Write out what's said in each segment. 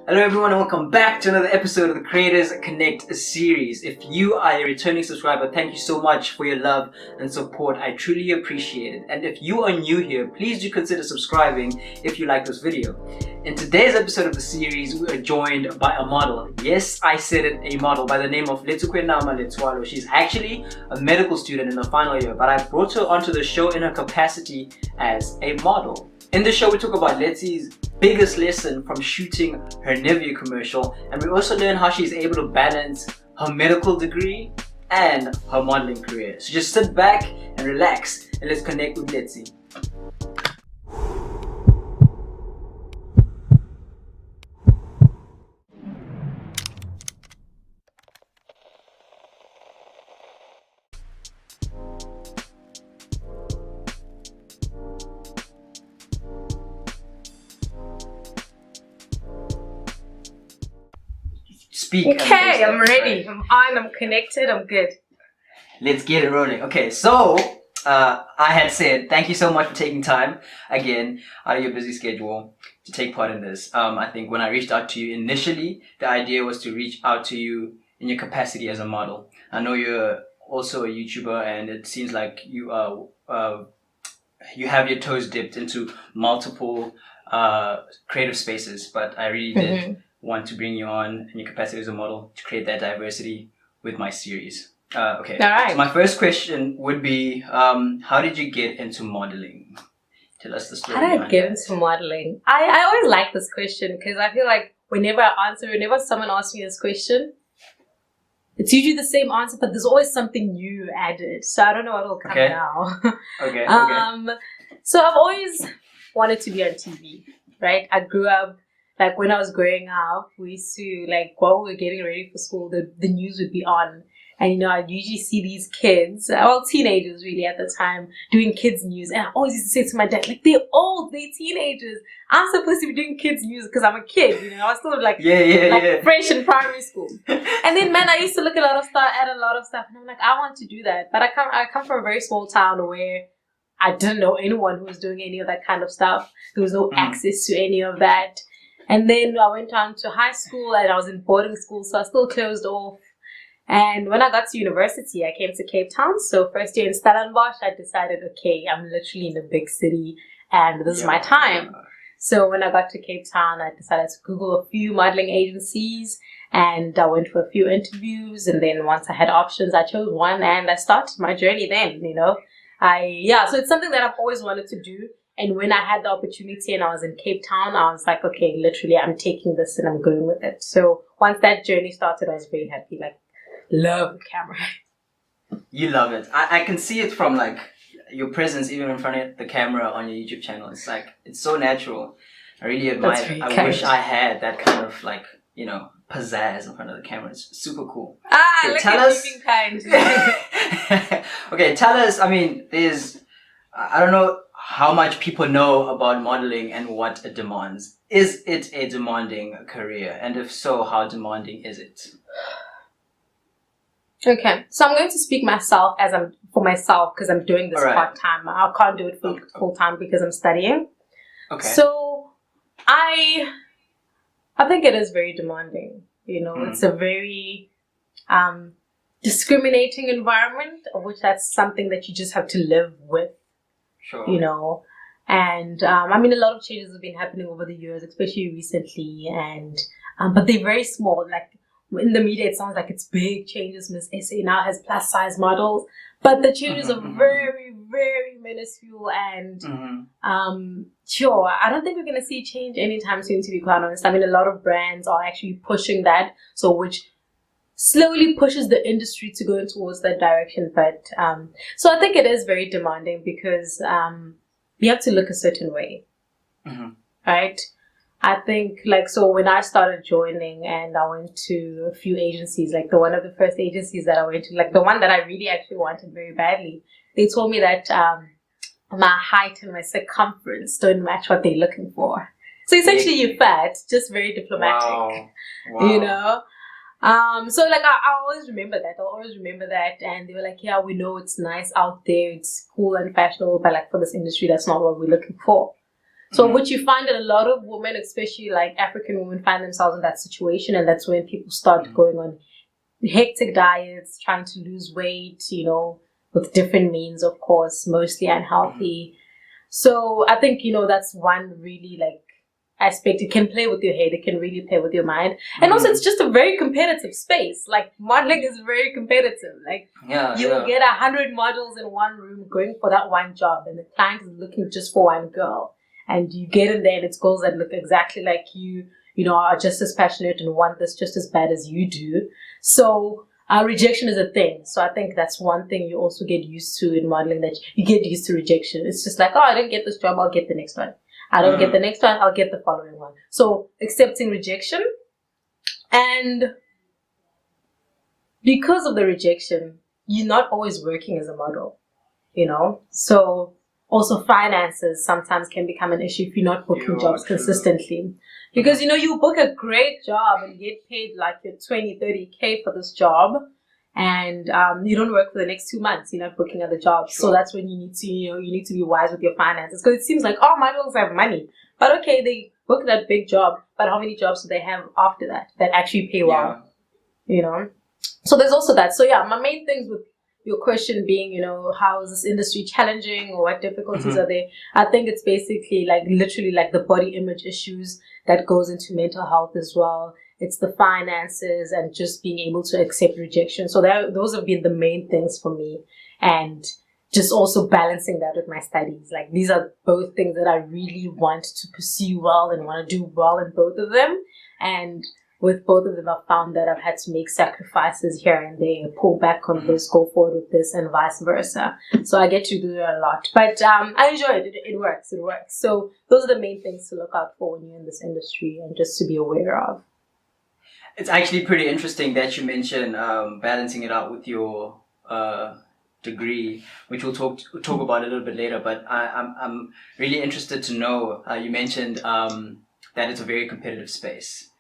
Hello everyone and welcome back to another episode of the Creators Connect series. If you are a returning subscriber, thank you so much for your love and support. I truly appreciate it. And if you are new here, please do consider subscribing if you like this video. In today's episode of the series, we are joined by a model. Yes, I said it, a model by the name of Lethukwenama Letsoalo. She's actually a medical student in the final year, but I brought her onto the show in her capacity as a model. In the show, we talk about Letsy's biggest lesson from shooting her Nivea commercial, and we also learn how she's able to balance her medical degree and her modeling career. So just sit back and relax and let's connect with Letsy. Speak. Okay, I'm ready. I'm on, I'm connected, I'm good. Let's get it rolling. Okay, so I had said thank you so much for taking time again out of your busy schedule to take part in this. I think when I reached out to you initially, the idea was to reach out to you in your capacity as a model. I know you're also a YouTuber, and it seems like you have your toes dipped into multiple creative spaces, but I really did want to bring you on in your capacity as a model to create that diversity with my series. Okay. All right. So my first question would be, how did you get into modeling? Tell us the story. How did I get into modeling? I always like this question because I feel like whenever someone asks me this question, it's usually the same answer, but there's always something new added. So I don't know what will come now. Okay. So I've always wanted to be on TV, right? I grew up, like when I was growing up, we used to, like, while we were getting ready for school, the news would be on. And, you know, I'd usually see these kids, well, teenagers really at the time, doing kids news. And I always used to say to my dad, like, they're old, they're teenagers. I'm supposed to be doing kids news because I'm a kid, you know. I was still like, fresh in primary school. And then, man, I used to look at a lot of stuff, and I'm like, I want to do that. But I come from a very small town where I didn't know anyone who was doing any of that kind of stuff. There was no access to any of that. And then I went on to high school and I was in boarding school, so I still closed off. And when I got to university, I came to Cape Town. So first year in Stellenbosch, I decided, okay, I'm literally in a big city and this is my time. So when I got to Cape Town, I decided to Google a few modeling agencies and I went for a few interviews. And then once I had options, I chose one and I started my journey then, you know. So it's something that I've always wanted to do. And when I had the opportunity and I was in Cape Town, I was like, okay, literally, I'm taking this and I'm going with it. So once that journey started, I was very happy. Like, love the camera. You love it. I can see it from, like, your presence even in front of the camera on your YouTube channel. It's like, it's so natural. I really admire it. I wish I had that kind of, like, you know, pizzazz in front of the camera. It's super cool. Okay, look at us. Being kind. Okay, tell us, I mean, I don't know how much people know about modeling and what it demands. Is it a demanding career? And if so, how demanding is it? Okay, so I'm going to speak for myself because I'm doing this part-time. I can't do it full-time because I'm studying. Okay. So I think it is very demanding. You know, it's a very discriminating environment, of which that's something that you just have to live with. Sure. You know, and I mean, a lot of changes have been happening over the years, especially recently, and but they're very small. Like in the media, it sounds like it's big changes. Miss SA now has plus size models, but the changes are very, very minuscule. And sure, I don't think we're going to see change anytime soon, to be quite honest. I mean, a lot of brands are actually pushing that, so which slowly pushes the industry to go towards that direction. But so I think it is very demanding because you have to look a certain way, right? I think, like, so when I started joining and I went to a few agencies, like one of the first agencies that I went to, like the one that I really actually wanted very badly, they told me that my height and my circumference don't match what they're looking for. So essentially you're fat, just very diplomatic, you know? So like I always remember that, and they were like, yeah, we know it's nice out there, it's cool and fashionable, but like for this industry, that's not what we're looking for. So what you find that a lot of women, especially like African women, find themselves in that situation, and that's when people start going on hectic diets, trying to lose weight, with different means, of course, mostly unhealthy. So I think, that's one really like aspect. It can play with your head, it can really play with your mind. And also it's just a very competitive space. Like modeling is very competitive. Like you'll get 100 models in one room going for that one job, and the client is looking just for one girl. And you get in there and it's girls that look exactly like you, are just as passionate and want this just as bad as you do. So rejection is a thing. So I think that's one thing you also get used to in modeling, that you get used to rejection. It's just like, oh, I didn't get this job, I'll get the next one. I don't get the next one, I'll get the following one. So accepting rejection. And because of the rejection, you're not always working as a model, So also finances sometimes can become an issue if you're not booking jobs consistently. Because, you book a great job and get paid like your 20, 30K for this job, and you don't work for the next 2 months. You're not booking other jobs. So that's when you need to, you need to be wise with your finances. Because it seems like, oh, models have money. But okay, they book that big job, but how many jobs do they have after that actually pay well? So there's also that. So yeah, my main things with your question being, how is this industry challenging, or what difficulties are there? I think it's basically like literally like the body image issues that goes into mental health as well. It's the finances and just being able to accept rejection. So those have been the main things for me. And just also balancing that with my studies. Like these are both things that I really want to pursue well and want to do well in both of them. And with both of them, I've found that I've had to make sacrifices here and there, pull back on this, go forward with this, and vice versa. So I get to do that a lot. But I enjoy it. It works. It works. So those are the main things to look out for when you're in this industry and just to be aware of. It's actually pretty interesting that you mentioned balancing it out with your degree, which we'll talk about a little bit later. But I'm really interested to know. You mentioned that it's a very competitive space,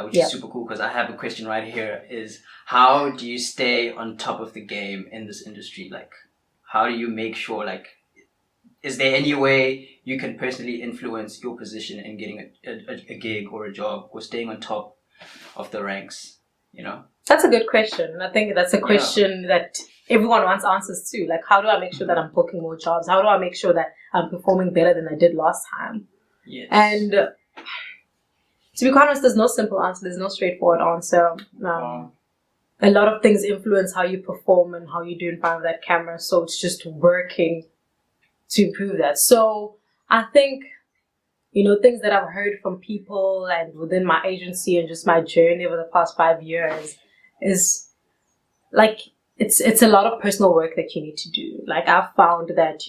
which is super cool. Because I have a question right here: is how do you stay on top of the game in this industry? Like, how do you make sure? Like, is there any way you can personally influence your position in getting a gig or a job, or staying on top of the ranks? That's a good question. I think that's a question that everyone wants answers to. Like, how do I make sure that I'm booking more jobs? How do I make sure that I'm performing better than I did last time? Yes. And to be honest, there's no simple answer. There's no straightforward answer. A lot of things influence how you perform and how you do in front of that camera. So it's just working to improve that. So I think, things that I've heard from people and within my agency and just my journey over the past 5 years is like, it's a lot of personal work that you need to do. Like I've found that,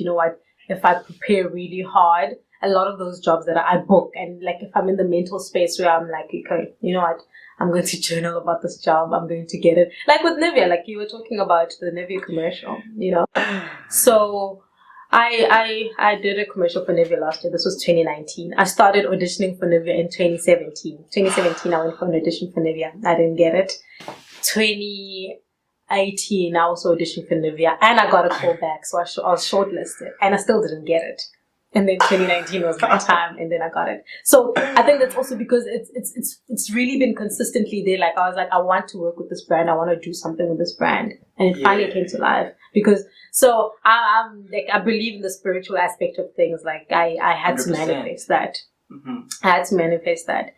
if I prepare really hard, a lot of those jobs that I book, and like if I'm in the mental space where I'm like, okay, I'm going to journal about this job, I'm going to get it. Like with Nivea, like you were talking about the Nivea commercial, So I did a commercial for Nivea last year. This was 2019. I started auditioning for Nivea in 2017. 2017, I went for an audition for Nivea. I didn't get it. 2018, I also auditioned for Nivea, and I got a call back. So I was shortlisted, and I still didn't get it. And then 2019 was my time, and then I got it. So I think that's also because it's really been consistently there. Like I was like, I want to work with this brand. I want to do something with this brand, and it finally came to life. Because so I'm like, I believe in the spiritual aspect of things. Like I had 100%. To manifest that. I had to manifest that.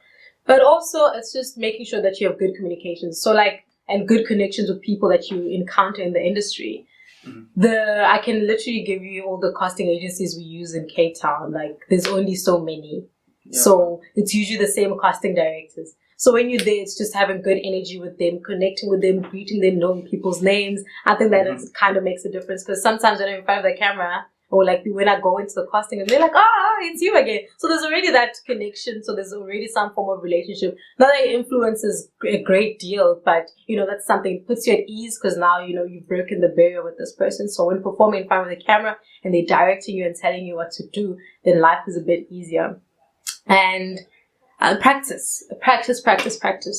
But also it's just making sure that you have good communications. So like, and good connections with people that you encounter in the industry. I can literally give you all the casting agencies we use in Cape Town. Like there's only so many. So it's usually the same casting directors. So when you're there, it's just having good energy with them, connecting with them, greeting them, knowing people's names. I think that kind of makes a difference, because sometimes when I'm in front of the camera, or like when I go into the casting and they're like, it's you again. So there's already that connection. So there's already some form of relationship. Not that it influences a great deal, but that's something that puts you at ease, because now you've broken the barrier with this person. So when performing in front of the camera and they're directing you and telling you what to do, then life is a bit easier. And practice.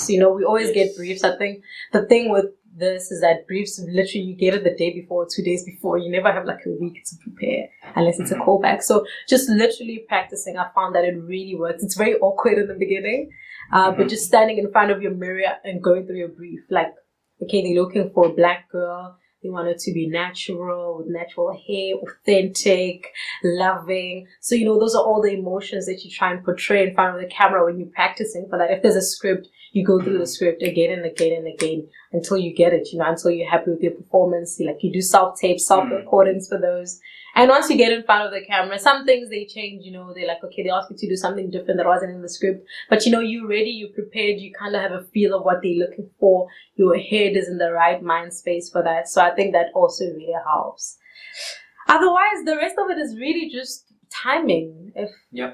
We always get briefs. I think the thing with this, is that briefs literally you get it the day before, 2 days before. You never have like a week to prepare unless it's a callback. So just literally practicing, I found that it really works. It's very awkward in the beginning, but just standing in front of your mirror and going through your brief, like, okay, they're looking for a black girl. They want it to be natural, with natural hair, authentic, loving. So, those are all the emotions that you try and portray in front of the camera when you're practicing for that. If there's a script, you go through the script again and again and again until you get it, until you're happy with your performance. You do self-tapes, self-recordings for those. And once you get in front of the camera, some things they change, they're like, okay, they ask you to do something different that wasn't in the script. But you're ready, you're prepared, you kind of have a feel of what they're looking for. Your head is in the right mind space for that. So I think that also really helps. Otherwise, the rest of it is really just timing.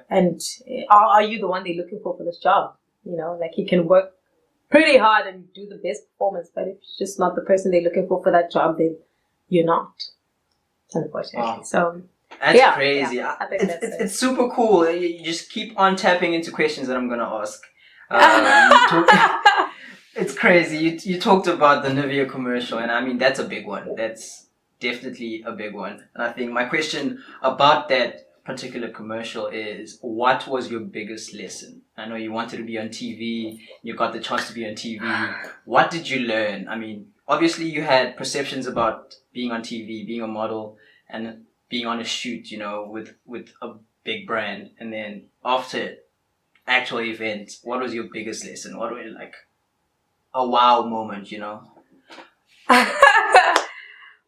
And are you the one they're looking for this job? You can work pretty hard and do the best performance, but if it's just not the person they're looking for that job, then you're not. Unfortunately. Wow. So that's crazy. I think it's super cool. You just keep on tapping into questions that I'm gonna ask. It's crazy. You talked about the Nivea commercial, and I mean that's a big one. That's definitely a big one. And I think my question about that particular commercial is, what was your biggest lesson? I know you wanted to be on TV. You got the chance to be on TV. What did you learn? I mean, obviously you had perceptions about being on TV, being a model, and being on a shoot, with a big brand. And then after actual events, what was your biggest lesson? What was a wow moment,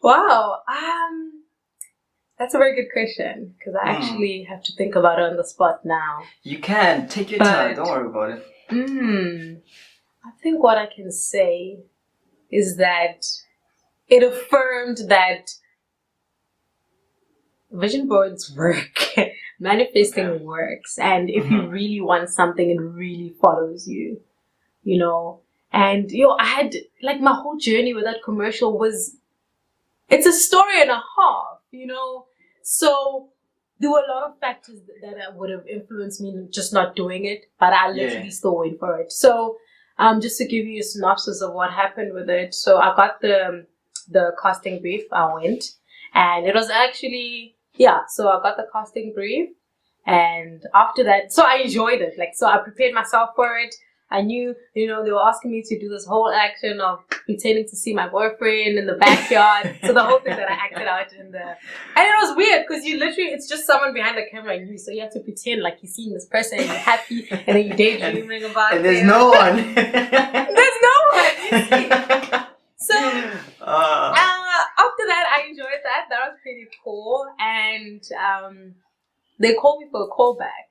Wow. That's a very good question, because I actually have to think about it on the spot now. You can. Take your time. Don't worry about it. I think what I can say is that it affirmed that vision boards work, manifesting works, and if you really want something, it really follows you, And I had my whole journey with that commercial it's a story and a half, So there were a lot of factors that would have influenced me just not doing it, but I literally still went for it. So just to give you a synopsis of what happened with it. So I got the casting brief. I went, and it was actually, so I got the casting brief, and after that, so I enjoyed it. So I prepared myself for it. I knew, they were asking me to do this whole action of pretending to see my boyfriend in the backyard. So the whole thing that I acted out and it was weird because it's just someone behind the camera and you, so you have to pretend like you're seeing this person and you're happy and then you're daydreaming about it. And there's no one. There's no one, you see. So after that, I enjoyed that. That was pretty cool. And they called me for a callback.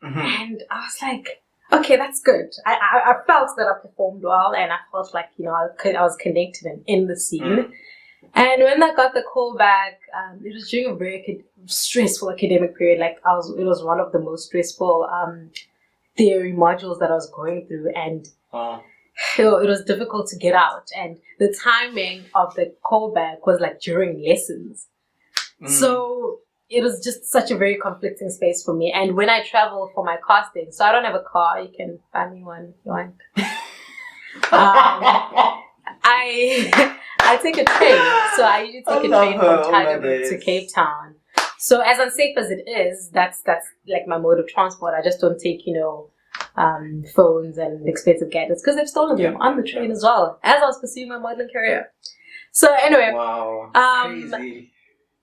And I was like, okay, that's good. I felt that I performed well, and I felt like I was connected and in the scene. And when I got the call back, it was during a very stressful academic period. It was one of the most stressful theory modules that I was going through, and it was difficult to get out. And the timing of the callback was during lessons, so it was just such a very conflicting space for me. And when I travel for my casting, so I don't have a car, you can find me one if you want. I take a train. So I usually take a train from Tiger to Cape Town. So as unsafe as it is, that's my mode of transport. I just don't take, phones and expensive gadgets because they've stolen them on the train as well, as I was pursuing my modeling career. So anyway. Wow. Crazy.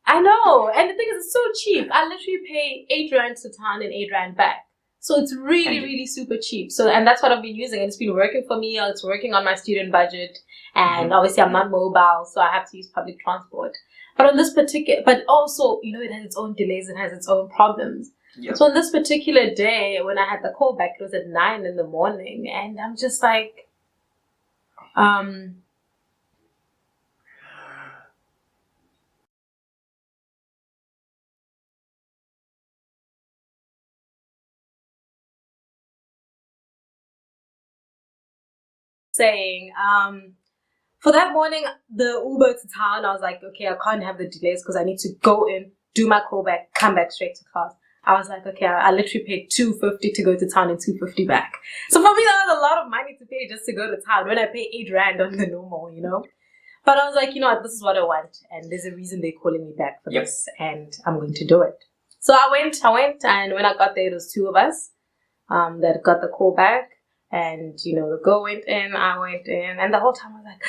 I know, and the thing is, it's so cheap. I literally pay 8 rand to town and 8 rand back. So it's really, really super cheap. So, and that's what I've been using, and it's been working for me. It's working on my student budget, and obviously I'm not mobile, so I have to use public transport. But on this but also, it has its own delays, it has its own problems. Yep. So on this particular day, when I had the call back, it was at 9 in the morning, and I'm just like, saying, for that morning, the Uber to town, I was like, okay, I can't have the delays because I need to go in, do my callback, come back straight to class. I was like, okay, I literally paid $250 to go to town and $250 back. So for me, that was a lot of money to pay just to go to town when I pay 8 rand on the normal, you know. But I was like, you know what, this is what I want, and there's a reason they're calling me back for this, and I'm going to do it. So I went, and when I got there, it was 2 of us that got the call back. And, you know, the girl went in, I went in, and the whole time I was like,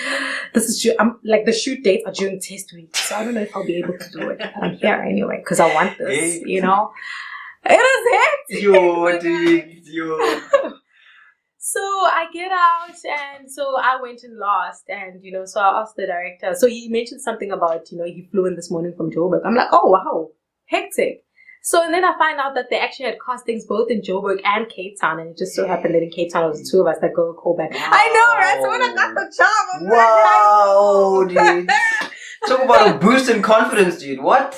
this is true. I'm like, the shoot dates are during test week, so I don't know if I'll be able to do it. But I'm here anyway, because I want this, you know. It is hectic. Yo. So I get out, and so I went and lost, and, you know, so I asked the director. So he mentioned something about, you know, he flew in this morning from Joburg. I'm like, oh, wow, hectic. So, and then I find out that they actually had castings both in Joburg and Cape Town, and it just so happened that in Cape Town it was the 2 of us that go call back. Wow. I know, right? So when I got the job, I'm wow, dude. Talk about a boost in confidence, dude. What?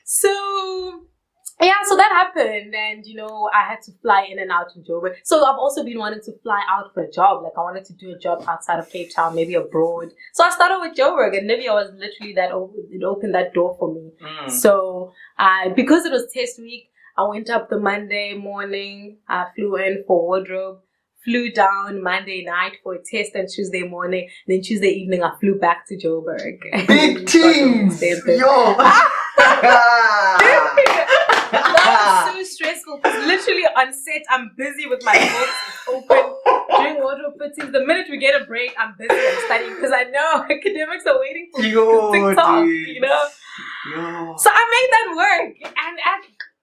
So, yeah, so that happened, and, you know, I had to fly in and out in Joburg. So I've also been wanting to fly out for a job. Like, I wanted to do a job outside of Cape Town, maybe abroad. So I started with Joburg, and Nivea was literally it opened that door for me. So because it was test week, I went up the Monday morning, I flew in for wardrobe, flew down Monday night for a test on Tuesday morning, then Tuesday evening I flew back to Joburg. Big teams! Yo! That was so stressful because literally on set I'm busy with my books, it's open, doing wardrobe fittings. The minute we get a break, I'm busy, I'm studying because I know academics are waiting for me to TikTok, you know. Yo. So I made that work, and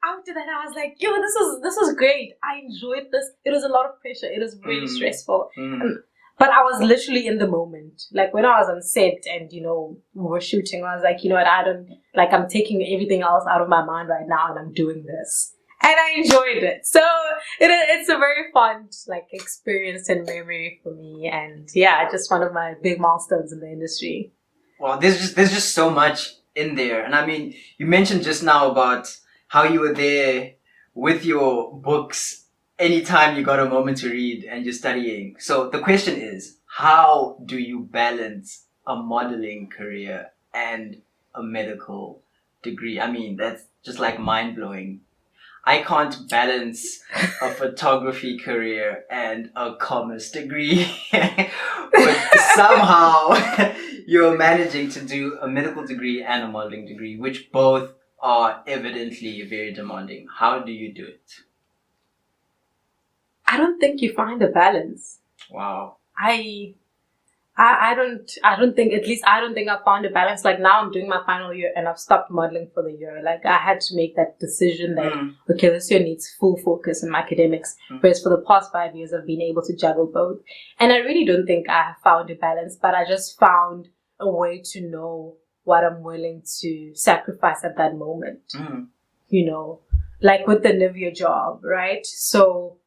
after that I was like, yo, this was great. I enjoyed this. It was a lot of pressure. It was really stressful. But I was literally in the moment. Like when I was on set and, you know, we were shooting, I was like, you know what, I'm taking everything else out of my mind right now and I'm doing this. And I enjoyed it. So it's a very fun, like, experience and memory for me. And yeah, just one of my big milestones in the industry. Well, there's just so much in there. And I mean, you mentioned just now about how you were there with your books anytime you got a moment to read and you're studying. So the question is, how do you balance a modeling career and a medical degree? I mean, that's just like mind-blowing. I can't balance a photography career and a commerce degree. But somehow you're managing to do a medical degree and a modeling degree, which both are evidently very demanding. How do you do it? I don't think you find a balance. Wow. I don't think I found a balance. Like now I'm doing my final year and I've stopped modeling for the year. Like I had to make that decision that, okay, this year needs full focus in my academics. Whereas for the past 5 years, I've been able to juggle both. And I really don't think I have found a balance, but I just found a way to know what I'm willing to sacrifice at that moment. You know, like with the Nivea job, right? So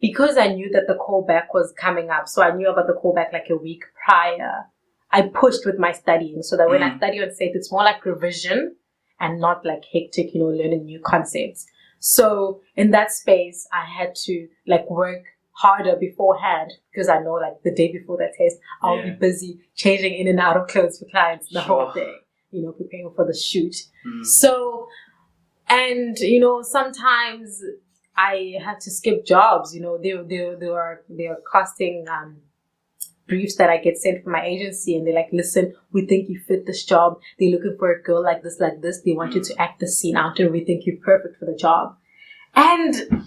because I knew that the callback was coming up, so I knew about the callback like a week prior, I pushed with my studying so that when I study on set, it's more like revision and not like hectic, you know, learning new concepts. So in that space, I had to like work harder beforehand because I know like the day before the test, I'll be busy changing in and out of clothes for clients the whole day, you know, preparing for the shoot. So, and, you know, sometimes I had to skip jobs, you know, there are casting briefs that I get sent from my agency and they're like, listen, we think you fit this job. They're looking for a girl like this. They want you to act the scene out and we think you're perfect for the job. And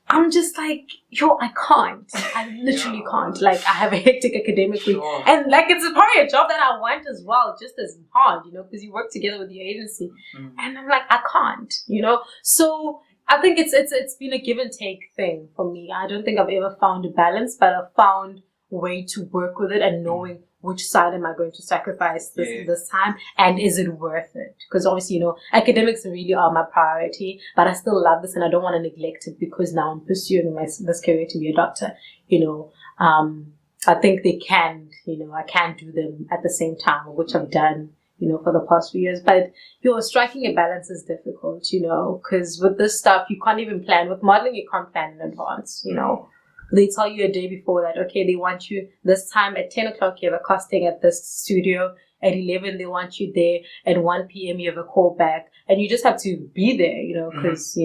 I'm just like, yo, I can't. I literally can't. Like I have a hectic academic week. And like it's probably a job that I want as well, just as hard, you know, because you work together with the agency. And I'm like, I can't, you know. So I think it's been a give and take thing for me. I don't think I've ever found a balance, but I've found a way to work with it and knowing which side am I going to sacrifice this time and is it worth it? Because obviously, you know, academics really are my priority, but I still love this and I don't want to neglect it because now I'm pursuing this career to be a doctor. You know, I think they can, you know, I can do them at the same time, which I've done, you know, for the past few years. But, you know, striking a balance is difficult, you know, because with this stuff, you can't even plan. With modeling, you can't plan in advance, you know. They tell you a day before that, okay, they want you this time at 10 o'clock, you have a casting at this studio. At 11, they want you there. At 1 p.m., you have a call back. And you just have to be there, because,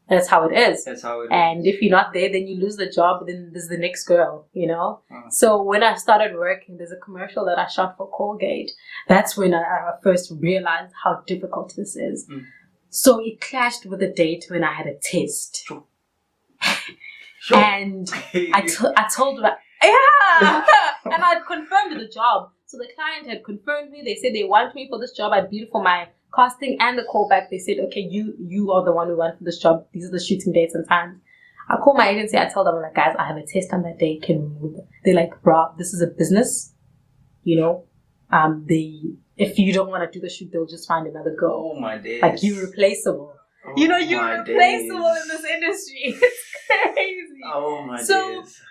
that's how it is. That's how it is. And if you're not there, then you lose the job. Then there's the next girl, So when I started working, there's a commercial that I shot for Colgate. That's when I first realized how difficult this is. So it clashed with the date when I had a test. Sure. And I told her, yeah, and I'd confirmed the job. So the client had confirmed me. They said they want me for this job. I bid for my casting and the callback. They said, okay, you are the one who went for this job. These are the shooting dates and times. I call my agency. I tell them, I'm like, guys, I have a test on that day. Can we move it? They're like, bro, this is a business. If you don't want to do the shoot, they'll just find another girl. Oh my days. Like, you're replaceable. Oh you're my replaceable days. in this industry. It's crazy. Oh my So days.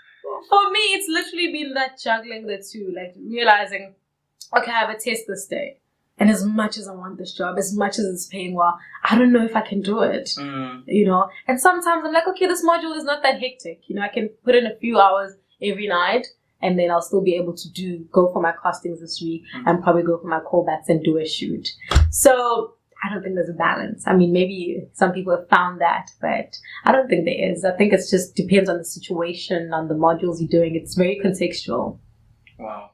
for me, it's literally been that juggling the two, like realizing, okay, I have a test this day. And as much as I want this job, as much as it's paying well, I don't know if I can do it, And sometimes I'm like, okay, this module is not that hectic. I can put in a few hours every night and then I'll still be able to go for my castings this week and probably go for my callbacks and do a shoot. So I don't think there's a balance. I mean, maybe some people have found that, but I don't think there is. I think it just depends on the situation, on the modules you're doing. It's very contextual. Wow.